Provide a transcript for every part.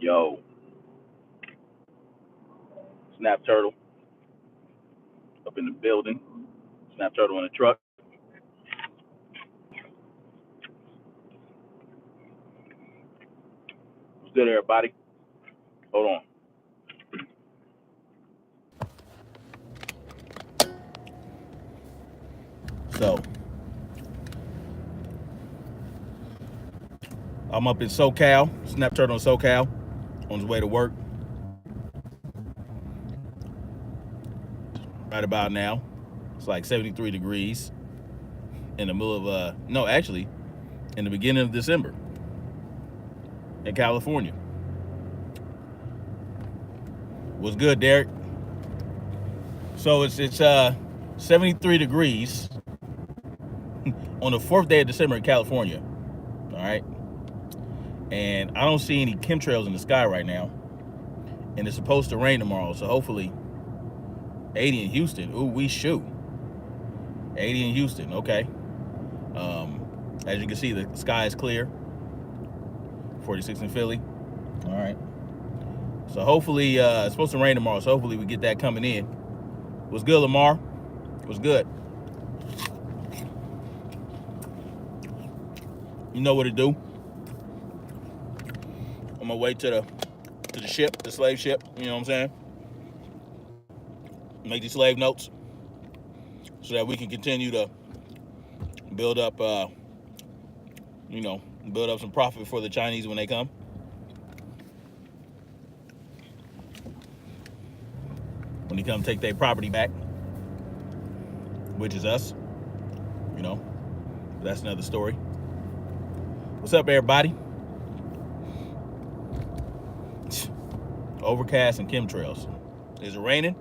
Yo, Snap Turtle up in the building. Snap Turtle in the truck. What's good, everybody? Hold on. So, I'm up in SoCal, Snap Turtle in SoCal, on his way to work right about now. It's like 73 degrees in the middle of, no, actually, in the beginning of December in California. What's good, Derek? So it's 73 degrees on the fourth day of December in California. All right. And I don't see any chemtrails in the sky right now. And it's supposed to rain tomorrow. So hopefully 80 in Houston. Ooh, we shoot. 80 in Houston. Okay. As you can see, the sky is clear. 46 in Philly. All right. So hopefully it's supposed to rain tomorrow. So hopefully we get that coming in. What's good, Lamar? What's good? You know what to do. On my way to the ship, the slave ship. You know what I'm saying? Make these slave notes so that we can continue to build up, build up some profit for the Chinese when they come. When they come take their property back, which is us. You know, that's another story. What's up, everybody? Overcast and chemtrails. Is it raining?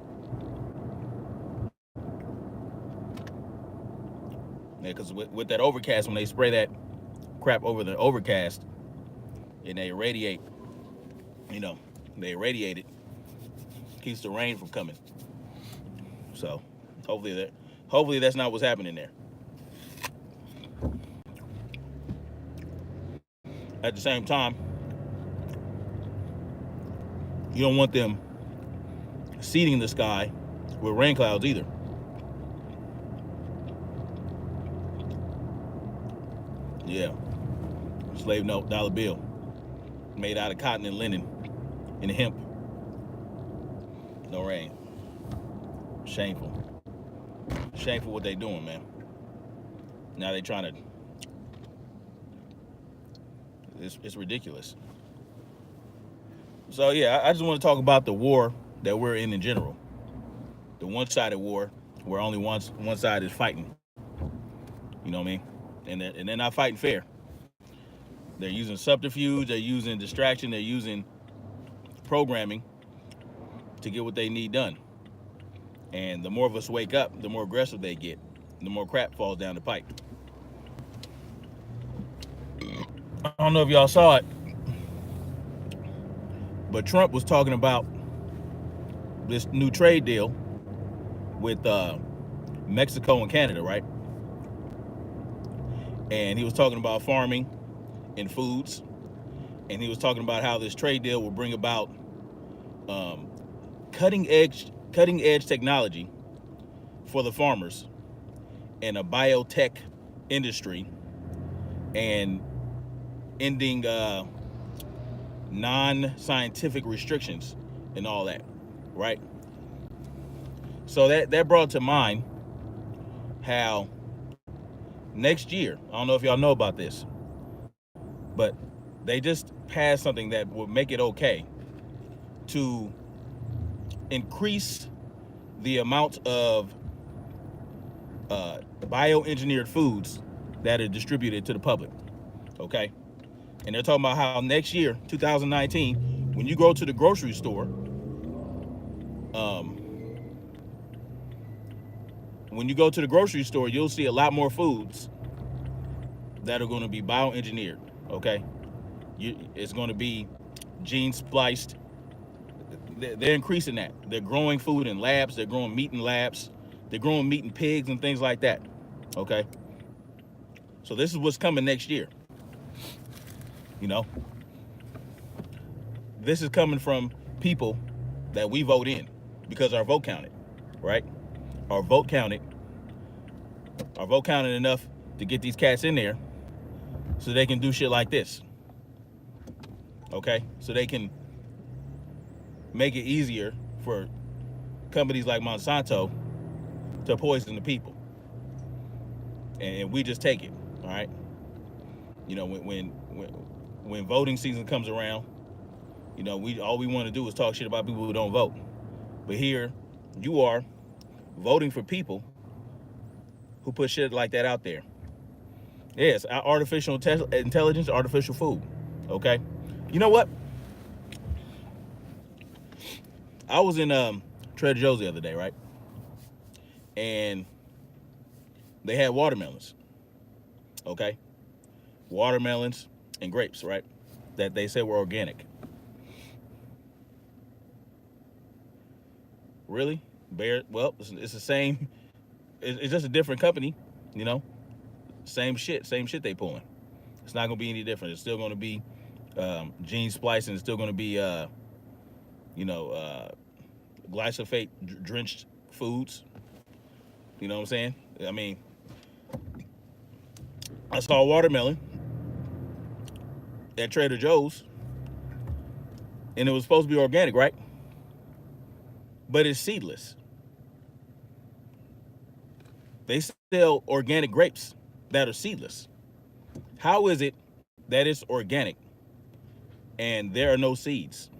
Yeah, because with that overcast, when they spray that crap over the overcast and they irradiate, they irradiate it, keeps the rain from coming. So hopefully that's not what's happening there. At the same time, you don't want them seeding the sky with rain clouds either. Yeah. Slave note, dollar bill. Made out of cotton and linen and hemp. No rain. Shameful. Shameful what they doing, man. Now they trying to... It's ridiculous. So yeah, I just want to talk about the war that we're in general. The one-sided war where only one side is fighting. You know what I mean? And they're not fighting fair. They're using subterfuge, they're using distraction, they're using programming to get what they need done. And the more of us wake up, the more aggressive they get, the more crap falls down the pipe. I don't know if y'all saw it, but Trump was talking about this new trade deal with Mexico and Canada, right? And he was talking about farming and foods, and he was talking about how this trade deal will bring about cutting edge technology for the farmers and a biotech industry, and ending non-scientific restrictions and all that, right? So that brought to mind how next year, I don't know if y'all know about this, but they just passed something that would make it okay to increase the amount of bioengineered foods that are distributed to the public, okay? And they're talking about how next year, 2019, when you go to the grocery store, you'll see a lot more foods that are going to be bioengineered, okay? It's going to be gene spliced. They're increasing that. They're growing food in labs. They're growing meat in labs. They're growing meat in pigs and things like that, okay? So this is what's coming next year, you know? this is coming from people that we vote in because our vote counted, right? Our vote counted. Our vote counted enough to get these cats in there so they can do shit like this. Okay? So they can make it easier for companies like Monsanto to poison the people. And we just take it, all right? You know, when voting season comes around, you know, all we want to do is talk shit about people who don't vote. But here, you are voting for people who put shit like that out there. Yes, artificial intelligence, artificial food. Okay, you know what? I was in Trader Joe's the other day, right? And they had watermelons. Okay, watermelons and grapes, right? That they said were organic. Really? Bear? Well, it's the same. It's just a different company, you know. Same shit they pulling. It's not gonna be any different. It's still gonna be gene splicing. It's still gonna be you know glyphosate drenched foods. You know what I'm saying? I mean, I saw a watermelon at Trader Joe's, and it was supposed to be organic, right? But it's seedless. They sell organic grapes that are seedless. How is it that it's organic and there are no seeds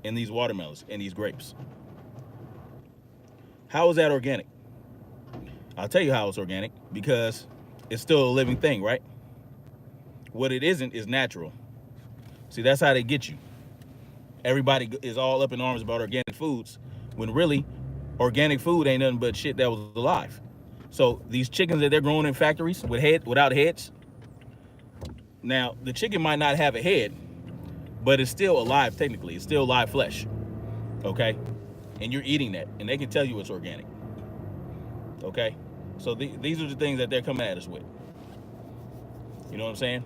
in these watermelons and these grapes? How is that organic? I'll tell you how it's organic, because it's still a living thing, right? What it isn't is natural. See, that's how they get you. Everybody is all up in arms about organic foods, when really organic food ain't nothing but shit that was alive. So these chickens that they're growing in factories without heads, now the chicken might not have a head, but it's still alive technically. It's still live flesh, okay? And you're eating that, and they can tell you it's organic, okay? So these are the things that they're coming at us with. You know what I'm saying?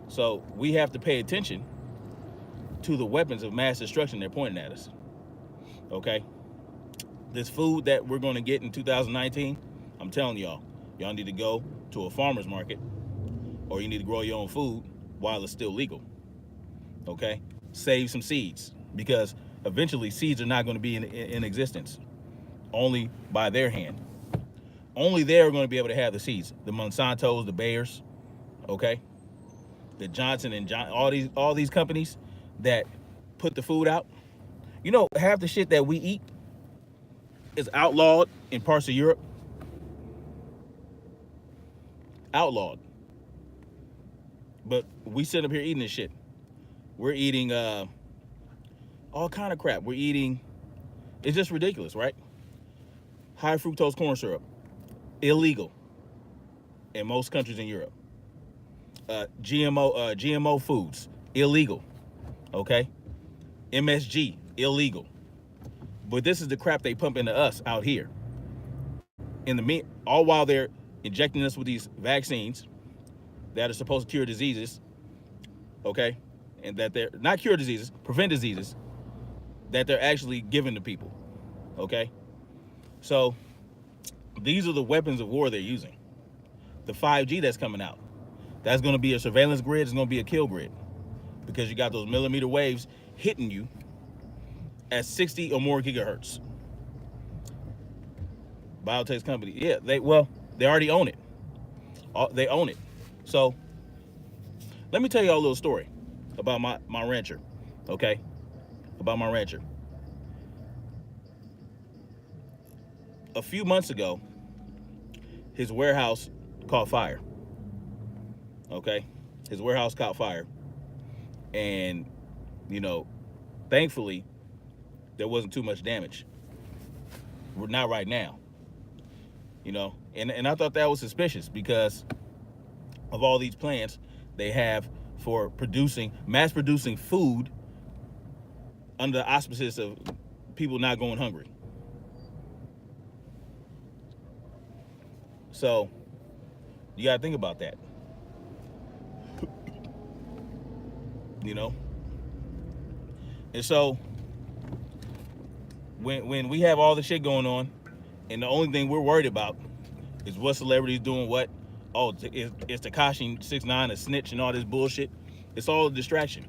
So we have to pay attention to the weapons of mass destruction they're pointing at us, okay? This food that we're going to get in 2019, I'm telling y'all need to go to a farmer's market, or you need to grow your own food while it's still legal, okay? Save some seeds, because eventually seeds are not going to be in existence, only by their hand. Only they're going to be able to have the seeds. The Monsantos, the Bayers, okay? The Johnson and all these companies that put the food out. You know, half the shit that we eat is outlawed in parts of Europe. Outlawed. But we sit up here eating this shit. We're eating all kind of crap. We're eating, it's just ridiculous, right? High fructose corn syrup, illegal in most countries in Europe. GMO foods, illegal, okay? MSG, illegal. But this is the crap they pump into us out here. All while they're injecting us with these vaccines that are supposed to cure diseases, okay? And that they're not cure diseases, prevent diseases that they're actually giving to people, okay? So these are the weapons of war they're using. The 5G that's coming out, that's going to be a surveillance grid. It's going to be a kill grid, because you got those millimeter waves hitting you at 60 or more gigahertz. Biotech company, yeah, they already own it. They own it. So let me tell you all a little story about my rancher, okay? About my rancher. A few months ago, his warehouse caught fire. Okay, his warehouse caught fire, and you know, thankfully, there wasn't too much damage. Not right now. You know, and I thought that was suspicious, because of all these plans they have for mass producing food under the auspices of people not going hungry. So you gotta think about that. You know, And so when we have all the shit going on, and the only thing we're worried about is what celebrities doing what. Oh, it's Tekashi 6ix9ine a snitch and all this bullshit. It's all a distraction.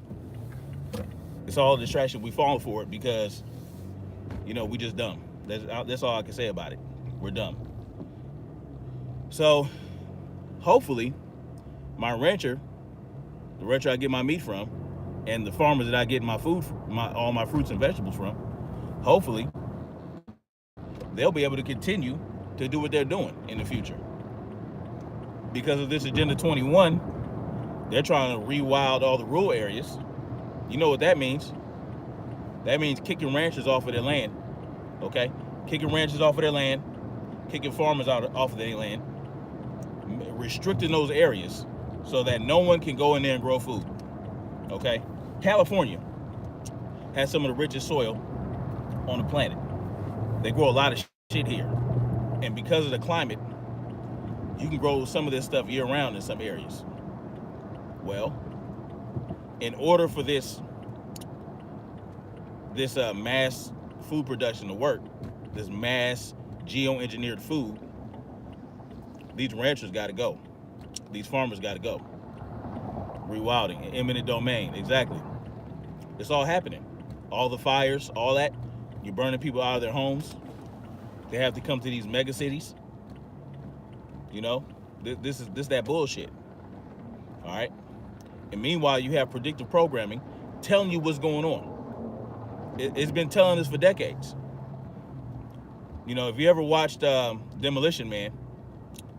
It's all a distraction. We fall for it because, we just dumb. That's all I can say about it. We're dumb. So, hopefully, my rancher, the rancher I get my meat from, and the farmers that I get my food, all my fruits and vegetables from, hopefully, they'll be able to continue to do what they're doing in the future. Because of this Agenda 21, they're trying to rewild all the rural areas. You know what that means? That means kicking ranchers off of their land, okay? Kicking ranchers off of their land, kicking farmers off of their land, restricting those areas so that no one can go in there and grow food, okay? California has some of the richest soil on the planet. They grow a lot of shit here. And because of the climate, you can grow some of this stuff year-round in some areas. Well, in order for this mass food production to work, this mass geoengineered food, these ranchers got to go. These farmers got to go. Rewilding, eminent domain, exactly. It's all happening. All the fires, all that. You're burning people out of their homes. They have to come to these mega cities. This is that bullshit. All right. And meanwhile, you have predictive programming telling you what's going on. It's been telling us for decades. If you ever watched Demolition Man,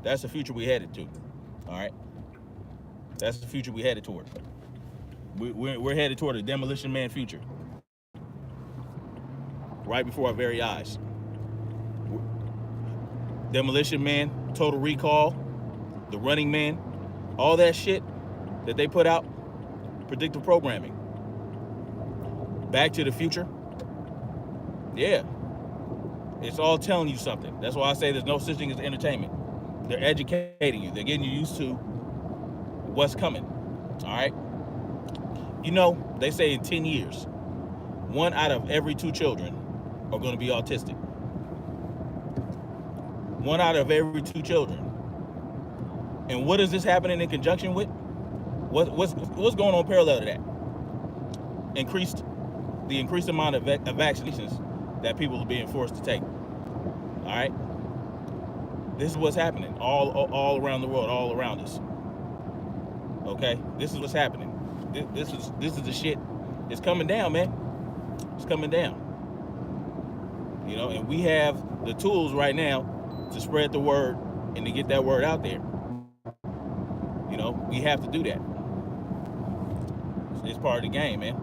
that's the future we headed to. All right. That's the future we headed toward. We're headed toward a Demolition Man future. Right before our very eyes. Demolition Man, Total Recall, The Running Man, all that shit that they put out, predictive programming. Back to the Future, yeah, it's all telling you something. That's why I say there's no such thing as entertainment. They're educating you. They're getting you used to what's coming, all right? They say in 10 years, 1 out of every 2 children are going to be autistic. 1 out of every 2 children. And what is this happening in conjunction with? What's going on parallel to that? The increased amount of vaccinations that people are being forced to take. All right? This is what's happening all around the world, all around us. Okay? This is what's happening. This is the shit. It's coming down, man. It's coming down. And we have the tools right now to spread the word and to get that word out there. We have to do that. It's part of the game, man.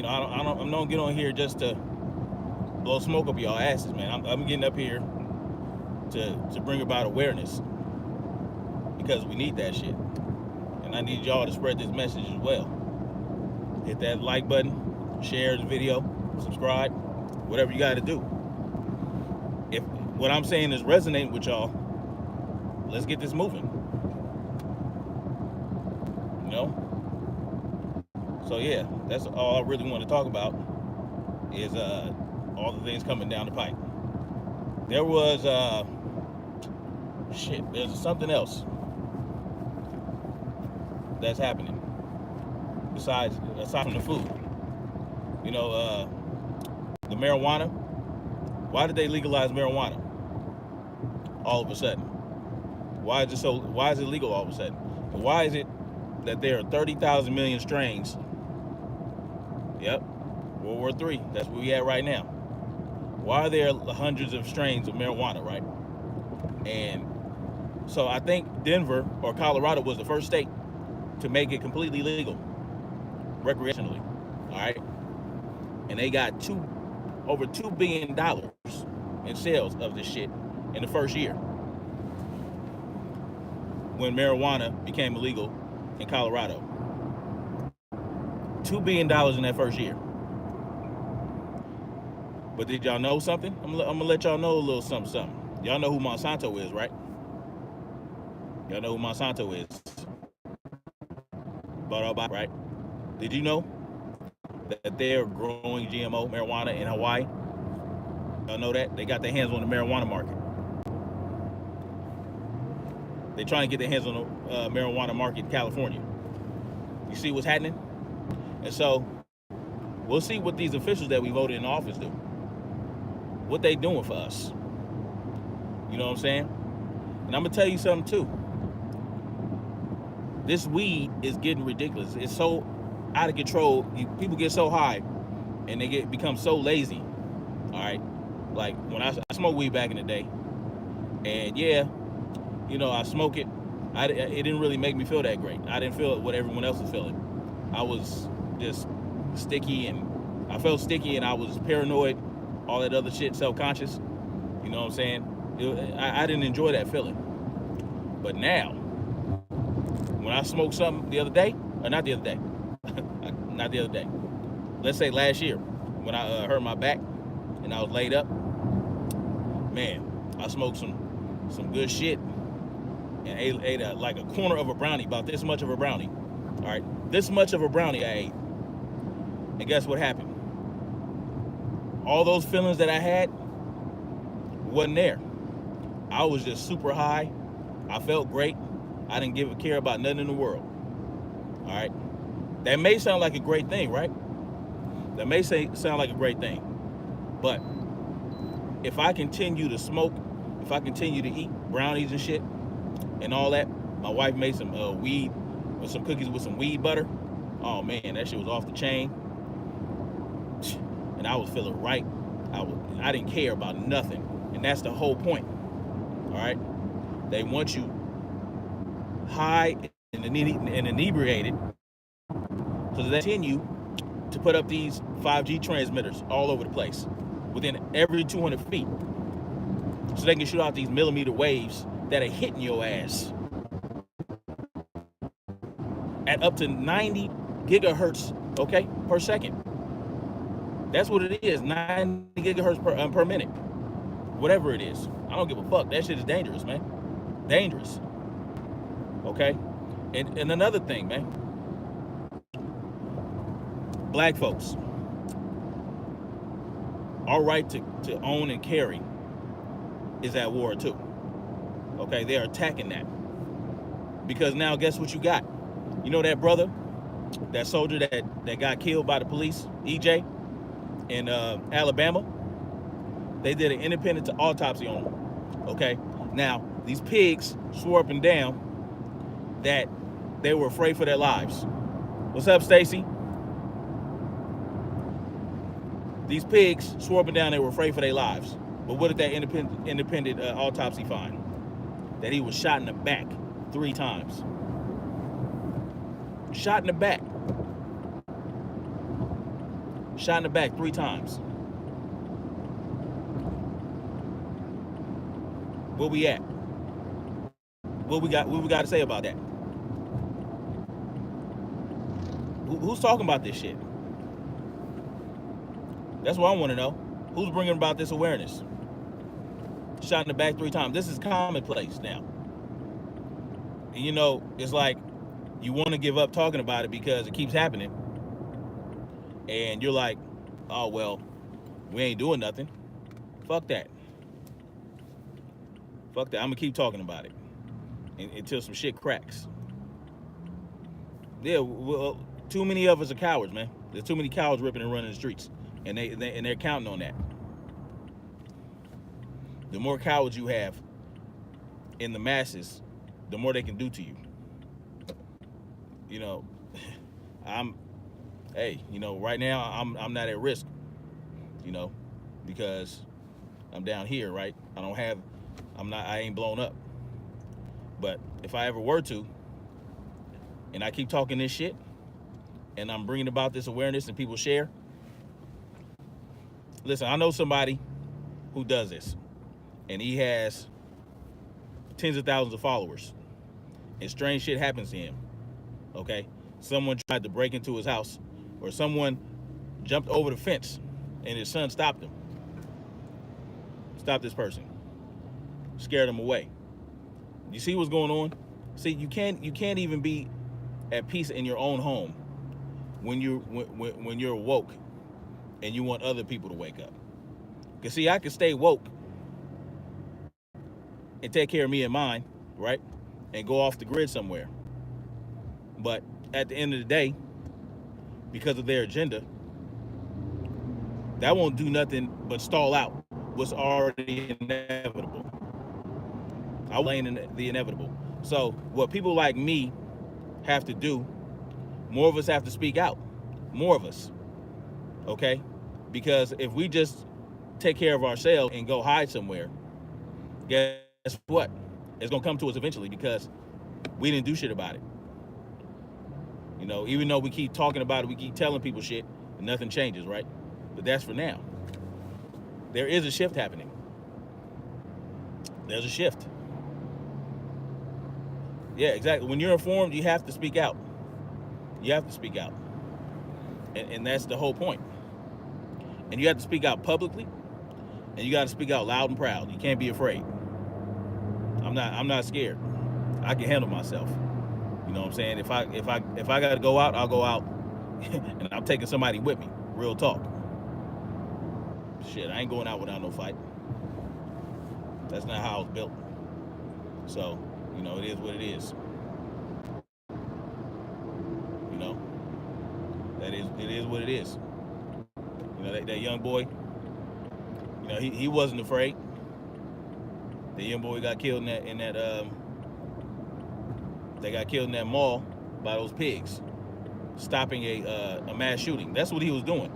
I'm not get on here just to blow smoke up y'all asses, man. I'm getting up here to bring about awareness because we need that shit, and I need y'all to spread this message as well. Hit that like button, share the video, subscribe, whatever you got to do. If what I'm saying is resonating with y'all, let's get this moving. So yeah, that's all I really want to talk about is all the things coming down the pipe. There was there's something else that's happening aside from the food. The marijuana. Why did they legalize marijuana all of a sudden? Why is it legal all of a sudden? And why is it that there are 30,000 million strains? Yep, World War III. That's where we at right now. Why are there hundreds of strains of marijuana, right? And so I think Denver or Colorado was the first state to make it completely legal, recreationally. All right, and they got over $2 billion in sales of this shit in the first year when marijuana became illegal in Colorado. $2 billion in that first year. But did y'all know something? I'm gonna let y'all know a little something. Y'all know who Monsanto is, right? Y'all know who Monsanto is. right? Did you know that they're growing GMO marijuana in Hawaii? Y'all know that? They got their hands on the marijuana market. They're trying to get their hands on the marijuana market in California. You see what's happening? And so we'll see what these officials that we voted in office do. What they doing for us. You know what I'm saying? And I'm going to tell you something too. This weed is getting ridiculous. It's so out of control. People get so high and they become so lazy. All right? Like when I smoked weed back in the day, and yeah, you know, I smoke it. It didn't really make me feel that great. I didn't feel what everyone else was feeling. I was just sticky, and I felt sticky, and I was paranoid, all that other shit, self-conscious. You know what I'm saying? I didn't enjoy that feeling. But now, when I smoked something the other day, or not the other day, not the other day, let's say last year, when I hurt my back and I was laid up, man, I smoked some good shit and ate like a corner of a brownie, about this much of a brownie. All right, this much of a brownie I ate. And guess what happened? All those feelings that I had wasn't there. I was just super high. I felt great. I didn't give a care about nothing in the world. All right, that may sound like a great thing, right? That may sound like a great thing, but if I continue to smoke, if I continue to eat brownies and shit and all that, my wife made some weed or some cookies with some weed butter. Oh man, that shit was off the chain. And I was feeling right. I didn't care about nothing. And that's the whole point. All right? They want you high and inebriated so that they continue to put up these 5G transmitters all over the place within every 200 feet. So they can shoot out these millimeter waves that are hitting your ass at up to 90 gigahertz, okay, per second. That's what it is, 90 gigahertz per minute. Whatever it is. I don't give a fuck. That shit is dangerous, man. Dangerous. Okay? And another thing, man. Black folks. Our right to own and carry is at war too. Okay? They are attacking that. Because now guess what you got? You know that brother? That soldier that got killed by the police, EJ? In Alabama, they did an independent autopsy on him. Okay, now these pigs swore up and down that they were afraid for their lives. What's up, Stacy? These pigs swore up and down they were afraid for their lives. But what did that independent autopsy find? That he was shot in the back 3 times. Shot in the back. Shot in the back 3 times. Where we at? What we got to say about that? Who's talking about this shit? That's what I want to know. Who's bringing about this awareness? Shot in the back 3 times. This is commonplace now. And you know, it's like you want to give up talking about it because it keeps happening. And you're like, oh, well, we ain't doing nothing. Fuck that. Fuck that. I'm going to keep talking about it until some shit cracks. Yeah, well, too many of us are cowards, man. There's too many cowards ripping and running the streets. And they're counting on that. The more cowards you have in the masses, the more they can do to you. You know, hey, you know, right now I'm not at risk, you know, because I'm down here, right? I ain't blown up. But if I ever were to, and I keep talking this shit, and I'm bringing about this awareness and people share, listen, I know somebody who does this, and he has tens of thousands of followers, and strange shit happens to him, okay? Someone tried to break into his house, or someone jumped over the fence and his son stopped him. Stopped this person. Scared him away. You see what's going on? See, you can't even be at peace in your own home when you're woke and you want other people to wake up? Because see, I can stay woke and take care of me and mine, right? And go off the grid somewhere. But at the end of the day, because of their agenda, that won't do nothing but stall out what's already inevitable. I will lane in the inevitable. So what people like me have to do, more of us have to speak out. More of us. Okay? Because if we just take care of ourselves and go hide somewhere, guess what? It's gonna come to us eventually because we didn't do shit about it. You know, even though we keep talking about it, we keep telling people shit, and nothing changes, right? But that's for now. There is a shift happening. There's a shift. Yeah, exactly. When you're informed, you have to speak out. You have to speak out. And that's the whole point. And you have to speak out publicly, and you got to speak out loud and proud. You can't be afraid. I'm not scared. I can handle myself. You know what I'm saying? If I got to go out, I'll go out, and I'm taking somebody with me. Real talk. Shit, I ain't going out without no fight. That's not how I was built. So, you know, it is what it is. You know, it is what it is. You know, that young boy, you know, he wasn't afraid. The young boy got killed in that they got killed in that mall by those pigs, stopping a mass shooting. That's what he was doing.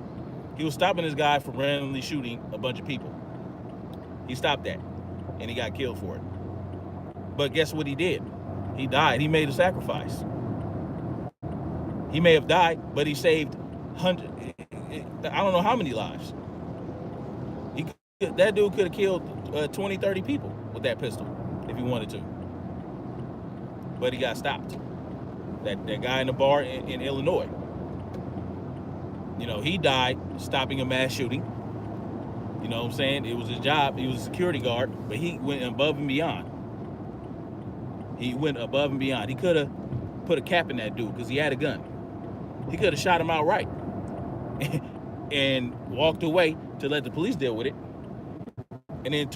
He was stopping this guy from randomly shooting a bunch of people. He stopped that, and he got killed for it. But guess what he did? He died. He made a sacrifice. He may have died, but he saved hundreds. I don't know how many lives. That dude could have killed 20, 30 people with that pistol if he wanted to. But he got stopped. That guy in the bar in Illinois. You know, he died stopping a mass shooting. You know what I'm saying? It was his job. He was a security guard, but he went above and beyond. He went above and beyond. He could have put a cap in that dude because he had a gun. He could have shot him outright and walked away to let the police deal with it. And then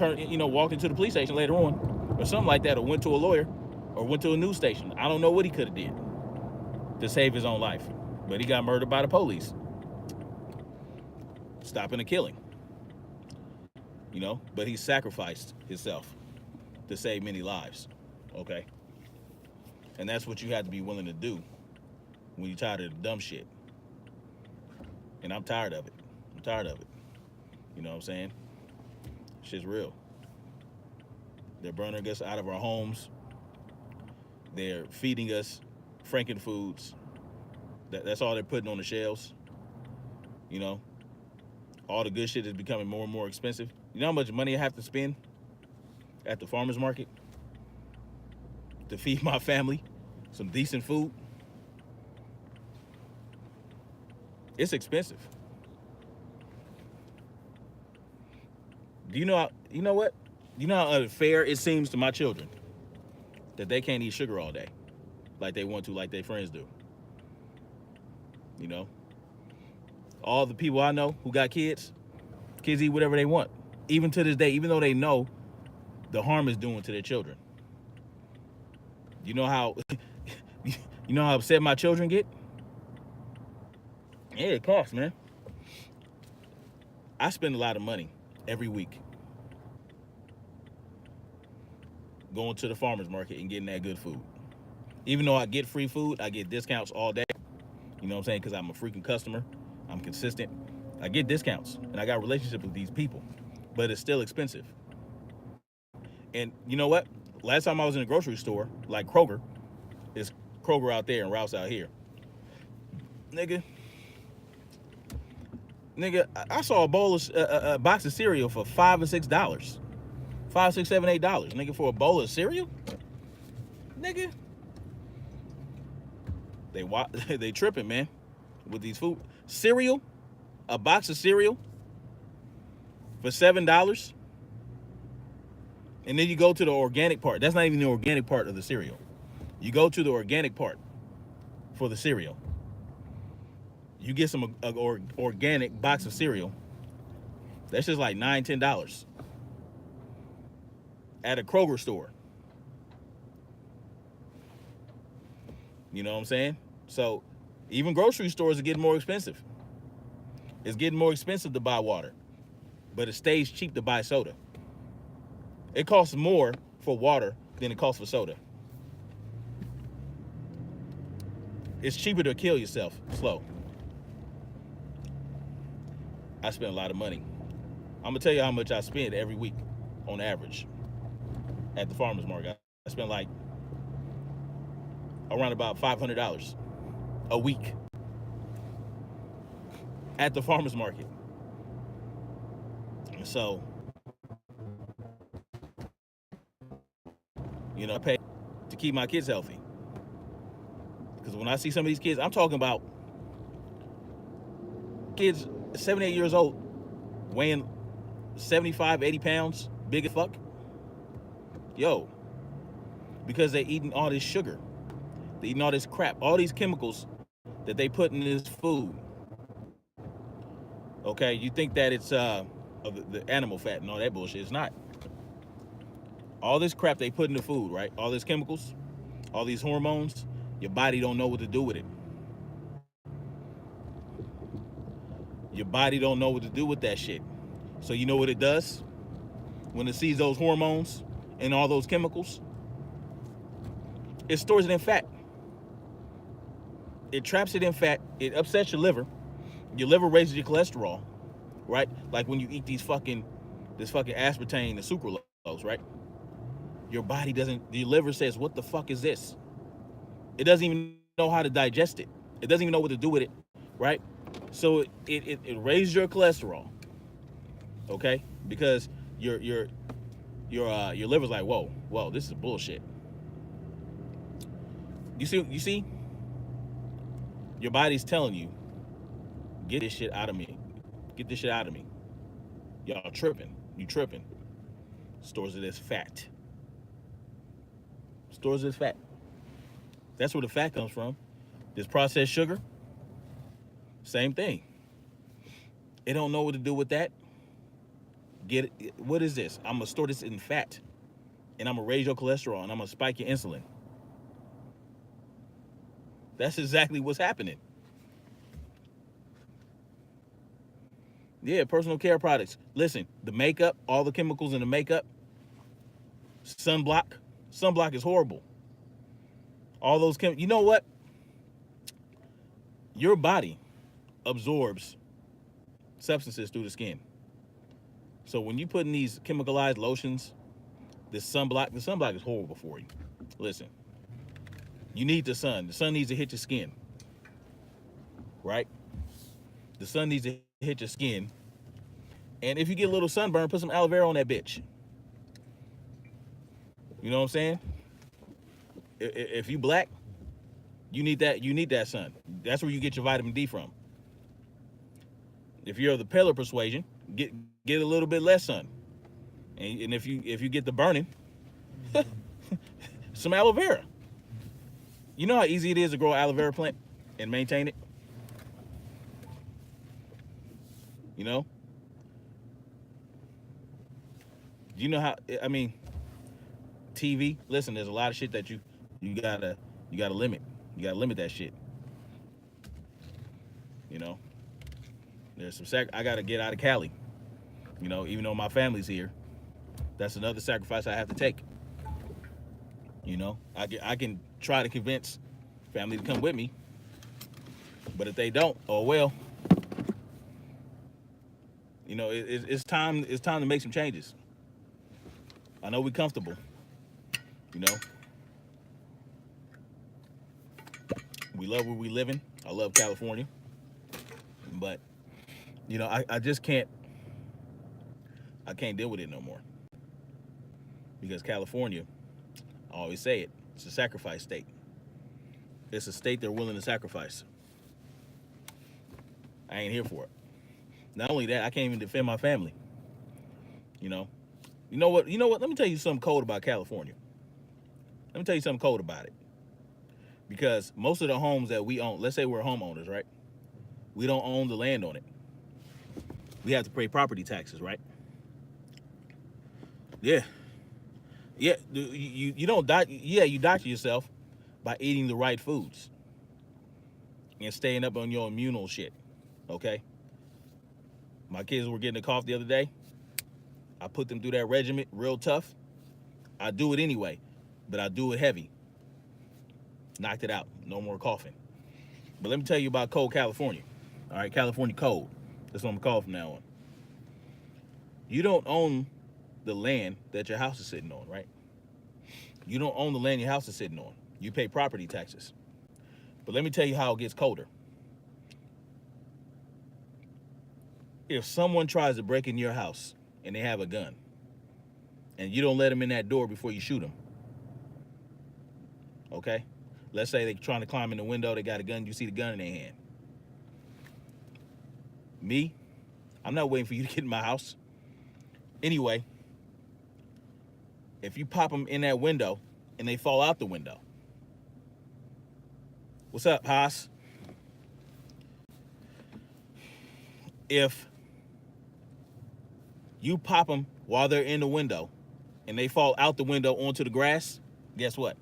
walked into the police station later on or something like that, or went to a lawyer or went to a news station. I don't know what he could have did to save his own life. But he got murdered by the police. Stopping a killing. You know, but he sacrificed himself to save many lives. Okay? And that's what you have to be willing to do when you're tired of the dumb shit. And I'm tired of it. I'm tired of it. You know what I'm saying? Shit's real. They're burning us out of our homes. They're feeding us Franken foods. That's all they're putting on the shelves. You know? All the good shit is becoming more and more expensive. You know how much money I have to spend at the farmer's market to feed my family some decent food? It's expensive. Do you know what? You know how unfair it seems to my children that they can't eat sugar all day like they want to, like their friends do. You know? All the people I know who got kids eat whatever they want. Even to this day, even though they know the harm it's doing to their children. You know how upset my children get? Yeah, it costs, man. I spend a lot of money every week going to the farmer's market and getting that good food. Even though I get free food, I get discounts all day. You know what I'm saying? Because I'm a freaking customer. I'm consistent. I get discounts, and I got a relationship with these people. But it's still expensive. And you know what? Last time I was in a grocery store, like Kroger, it's Kroger out there and Rouse out here. Nigga, I saw a box of cereal for $5 or $6. $5, $6, $7, $8. Nigga, for a bowl of cereal? Nigga. They tripping, man, with these food. Cereal? A box of cereal for $7? And then you go to the organic part. That's not even the organic part of the cereal. You go to the organic part for the cereal. You get some organic box of cereal. That's just like $9, $10 at a Kroger store. You know what I'm saying? So even grocery stores are getting more expensive. It's getting more expensive to buy water, but it stays cheap to buy soda. It costs more for water than it costs for soda. It's cheaper to kill yourself slow. I spend a lot of money. I'm gonna tell you how much I spend every week on average at the farmer's market. I spend like around about $500 a week at the farmer's market. So, I pay to keep my kids healthy. Because when I see some of these kids, I'm talking about kids 7, 8 years old, weighing 75, 80 pounds, big as fuck. Yo, because they're eating all this sugar. They're eating all this crap, all these chemicals that they put in this food. Okay, you think that it's the animal fat and all that bullshit. It's not. All this crap they put in the food, right? All these chemicals, all these hormones, your body don't know what to do with it. Your body don't know what to do with that shit. So you know what it does? When it sees those hormones and all those chemicals, it stores it in fat. It traps it in fat. It upsets your liver. Your liver raises your cholesterol, right? Like when you eat this fucking aspartame and sucralose, right? Your body doesn't, your liver says, what the fuck is this? It doesn't even know how to digest it. It doesn't even know what to do with it, right? So it raises your cholesterol, okay? Because your liver's like, whoa, this is bullshit. You see? Your body's telling you, get this shit out of me. Get this shit out of me. Y'all tripping. You tripping. Stores it as fat. Stores it as fat. That's where the fat comes from. This processed sugar, same thing. It don't know what to do with that. Get it? What is this? I'm gonna store this in fat, and I'm gonna raise your cholesterol, and I'm gonna spike your insulin. That's exactly what's happening. Yeah, personal care products. Listen, the makeup, all the chemicals in the makeup, sunblock. Sunblock is horrible. All those chemicals. You know what? Your body absorbs substances through the skin. So when you put in these chemicalized lotions, the sunblock is horrible for you. Listen, you need the sun. The sun needs to hit your skin, right? The sun needs to hit your skin. And if you get a little sunburn, put some aloe vera on that bitch. You know what I'm saying? If you black, you need that sun. That's where you get your vitamin D from. If you're of the paler persuasion, get a little bit less sun. And if you get the burning, some aloe vera. You know how easy it is to grow an aloe vera plant and maintain it? You know? You know how, I mean, TV, listen, there's a lot of shit that you gotta limit. You gotta limit that shit. You know? There's some I gotta get out of Cali. You know, even though my family's here, that's another sacrifice I have to take. You know, I can try to convince family to come with me, but if they don't, oh well. You know, it's time to make some changes. I know we're comfortable. You know, we love where we living. I love California, but you know, I just can't. I can't deal with it no more. Because California, I always say it, it's a sacrifice state. It's a state they're willing to sacrifice. I ain't here for it. Not only that, I can't even defend my family. You know? You know what? Let me tell you something cold about California. Let me tell you something cold about it. Because most of the homes that we own, let's say we're homeowners, right? We don't own the land on it. We have to pay property taxes, right? Yeah, yeah. You don't die. Yeah, you doctor yourself by eating the right foods and staying up on your immunal shit. Okay. My kids were getting a cough the other day. I put them through that regimen, real tough. I do it anyway, but I do it heavy. Knocked it out. No more coughing. But let me tell you about cold California. All right, California cold. That's what I'm gonna call from now on. You don't own the land that your house is sitting on, right? You don't own the land your house is sitting on. You pay property taxes. But let me tell you how it gets colder. If someone tries to break in your house and they have a gun, and you don't let them in that door before you shoot them, okay? Let's say they're trying to climb in the window, they got a gun, you see the gun in their hand. Me, I'm not waiting for you to get in my house. Anyway, if you pop them in that window and they fall out the window, what's up, Haas? If you pop them while they're in the window and they fall out the window onto the grass, guess what?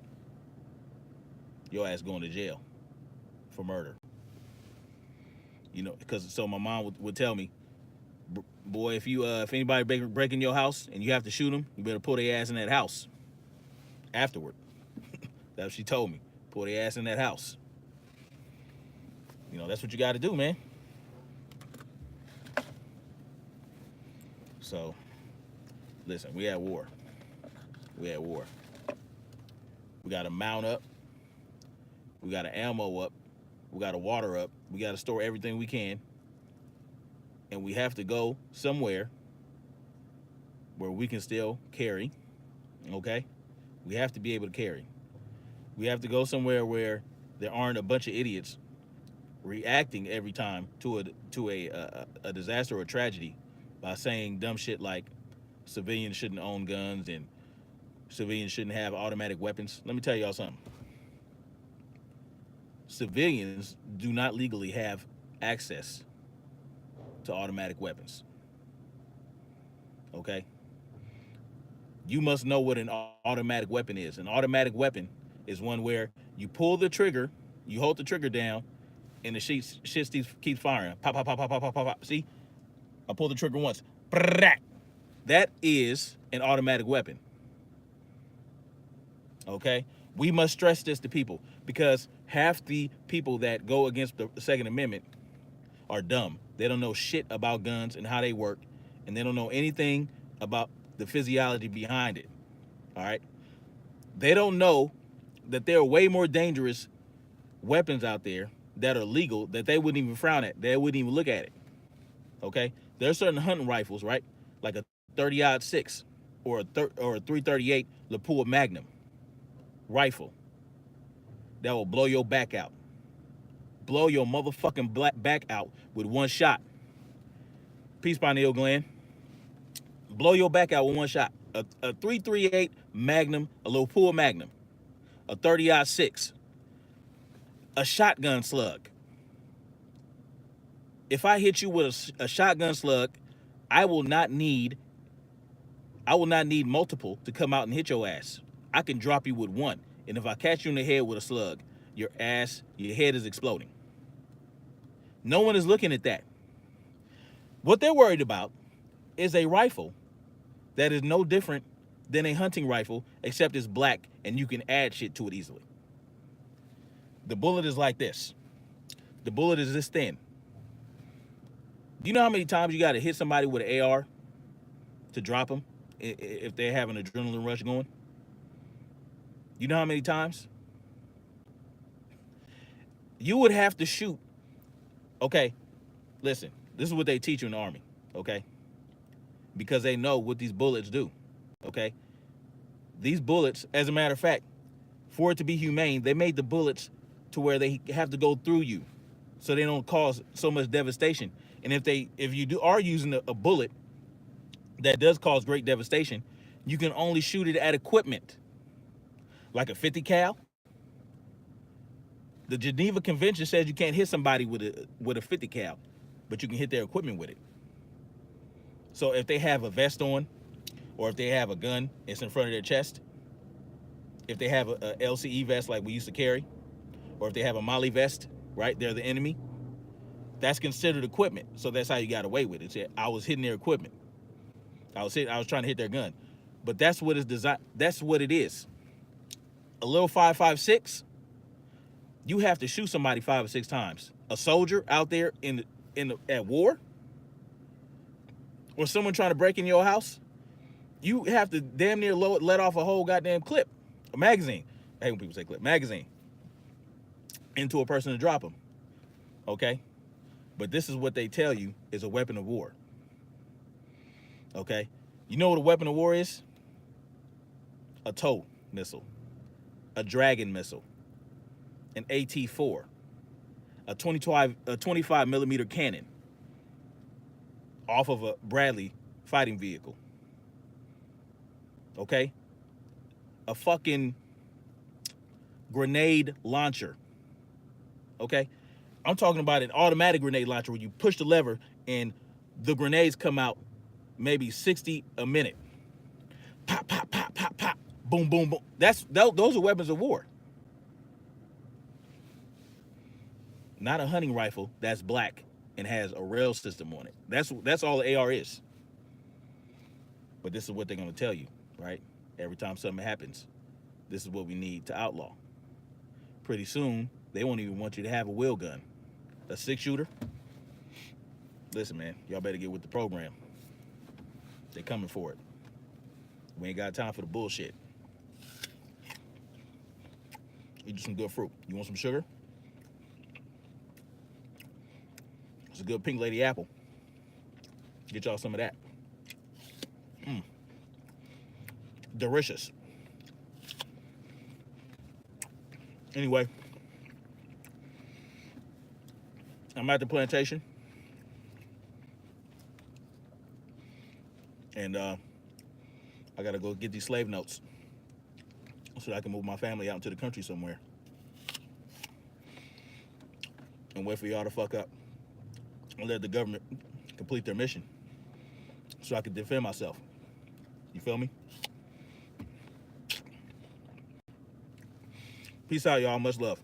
Your ass going to jail for murder. You know, because so my mom would tell me, boy, if anybody break in your house and you have to shoot them, you better pull their ass in that house. Afterward, that's what she told me. Pull their ass in that house. You know, that's what you got to do, man. So, listen, we at war. We at war. We got to mount up. We got to ammo up. We got to water up. We got to store everything we can. And we have to go somewhere where we can still carry, okay? We have to be able to carry. We have to go somewhere where there aren't a bunch of idiots reacting every time to a disaster or a tragedy by saying dumb shit like civilians shouldn't own guns and civilians shouldn't have automatic weapons. Let me tell y'all something. Civilians do not legally have access to automatic weapons. Okay? You must know what an automatic weapon is. An automatic weapon is one where you pull the trigger, you hold the trigger down, and the shit keeps firing. Pop, pop, pop, pop, pop, pop, pop. See? I pulled the trigger once. That is an automatic weapon. Okay? We must stress this to people because half the people that go against the Second Amendment are dumb. They don't know shit about guns and how they work, and they don't know anything about the physiology behind it. All right? They don't know that there are way more dangerous weapons out there that are legal that they wouldn't even frown at. They wouldn't even look at it. Okay? There are certain hunting rifles, right? Like a 30-06 or a 338 Lapua Magnum rifle that will blow your back out. Blow your motherfucking back out with one shot. Peace, Pineal Gland. Blow your back out with one shot. A 338 Magnum, a Lapua Magnum, a 30-06, a shotgun slug. If I hit you with a shotgun slug, I will not need multiple to come out and hit your ass. I can drop you with one. And if I catch you in the head with a slug, your head is exploding. No one is looking at that. What they're worried about is a rifle that is no different than a hunting rifle, except it's black and you can add shit to it easily. The bullet is like this. The bullet is this thin. Do you know how many times you got to hit somebody with an AR to drop them if they have an adrenaline rush going? You know how many times? You would have to shoot. Okay, listen, this is what they teach you in the Army, okay? Because they know what these bullets do, okay? These bullets, as a matter of fact, for it to be humane, they made the bullets to where they have to go through you so they don't cause so much devastation. And if you are using a bullet that does cause great devastation, you can only shoot it at equipment like a 50 cal, The Geneva Convention says you can't hit somebody with a 50 cal, but you can hit their equipment with it. So if they have a vest on, or if they have a gun, it's in front of their chest. If they have a LCE vest like we used to carry, or if they have a Molly vest, right, they're the enemy. That's considered equipment. So that's how you got away with it. I was hitting their equipment. I was trying to hit their gun. But that's what it's designed. That's what it is. A little 5.56, you have to shoot somebody 5 or 6 times. A soldier out there at war, or someone trying to break in your house, you have to damn near let off a whole goddamn clip, a magazine. I hate when people say clip, magazine, into a person to drop them. Okay? But this is what they tell you is a weapon of war. Okay? You know what a weapon of war is? A TOW missile, a Dragon missile, an AT-4, a 25 millimeter cannon off of a Bradley fighting vehicle. Okay? A fucking grenade launcher. Okay? I'm talking about an automatic grenade launcher where you push the lever and the grenades come out maybe 60 a minute. Pop, pop, pop, pop, pop. Boom, boom, boom. Those are weapons of war. Not a hunting rifle that's black and has a rail system on it. That's all the AR is. But this is what they're going to tell you, right? Every time something happens, this is what we need to outlaw. Pretty soon, they won't even want you to have a wheel gun. A 6-shooter. Listen, man, y'all better get with the program. They coming for it. We ain't got time for the bullshit. Eat some good fruit. You want some sugar? It's a good pink lady apple. Get y'all some of that. Delicious. Anyway, I'm at the plantation, and I gotta go get these slave notes so that I can move my family out into the country somewhere and wait for y'all to fuck up and let the government complete their mission so I can defend myself. You feel me? Peace out, y'all. Much love.